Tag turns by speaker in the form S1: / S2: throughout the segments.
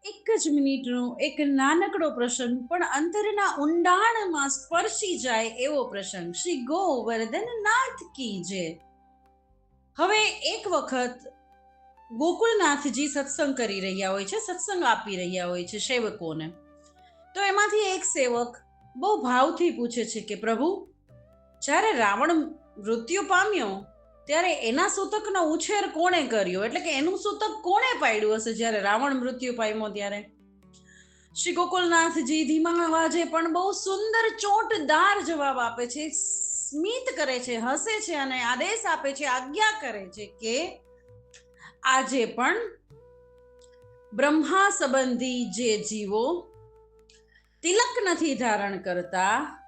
S1: એક જ મિનિટનો એક નાનકડો પ્રસંગ પણ અંતરના ઊંડાણમાં સ્પર્શી જાય એવો પ્રસંગ. શ્રી ગોવર્ધન નાથ કી જય. હવે એક વખત ગોકુળનાથજી સત્સંગ કરી રહ્યા હોય છે, સત્સંગ આપી રહ્યા હોય છે સેવકોને. તો એમાંથી એક સેવક બહુ ભાવથી પૂછે છે કે પ્રભુ, જ્યારે રાવણ મૃત્યુ પામ્યો ત્યારે એના સૂતકનો ઉછેર કોણે કર્યો, એટલે કે એનું સૂતક કોણે પાડ્યું હશે જ્યારે રાવણ મૃત્યુ પામ્યો ત્યારે? શ્રી ગોકુલનાથજી ધીમા અવાજે પણ બહુ સુંદર ચોટદાર જવાબ આપે છે, સ્મિત કરે છે, હસે છે અને આદેશ આપે છે, આજ્ઞા કરે છે કે આજે પણ બ્રહ્મા સંબંધી જે જીવો તિલક નથી ધારણ કરતા,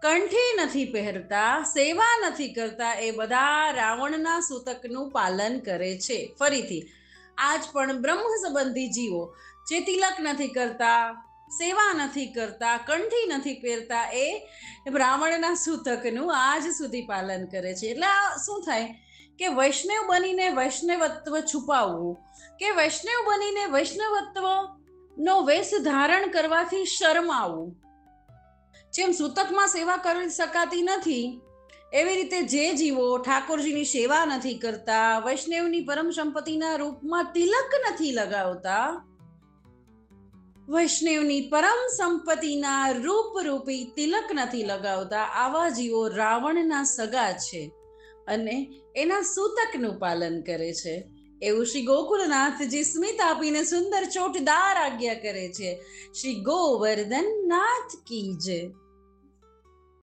S1: કંઠી નથી પહેરતા, સેવા નથી કરતા, એ બધા રાવણના સૂતકનું પાલન કરે છે. ફરીથી, આજ પણ બ્રહ્મ સંબંધી જીવો જે તિલક નથી કરતા, સેવા નથી કરતા, કંઠી નથી પહેરતા, એ રાવણના સૂતકનું આજ સુધી પાલન કરે છે. એટલે આ શું થાય કે વૈષ્ણવ બનીને વૈષ્ણવત્વ છુપાવવું, કે વૈષ્ણવ બનીને વૈષ્ણવત્વ નો વેશ ધારણ કરવાથી શરમાવું. જેમ સૂતકમાં સેવા કરી શકાતી નથી, એવી રીતે જે જીવો ઠાકોરજીની સેવા નથી કરતા, વૈષ્ણવની પરમ સંપત્તિના રૂપમાં તિલક નથી લગાવતા, વૈષ્ણવની પરમ સંપત્તિના રૂપરૂપી તિલક નથી લગાવતા, આવા જીવો રાવણના સગા છે અને એના સૂતકનું પાલન કરે છે. એવું શ્રી ગોકુળનાથજી સ્મિત આપીને સુંદર ચોટદાર આજ્ઞા કરે છે. શ્રી ગોવર્ધન નાથ કી જય.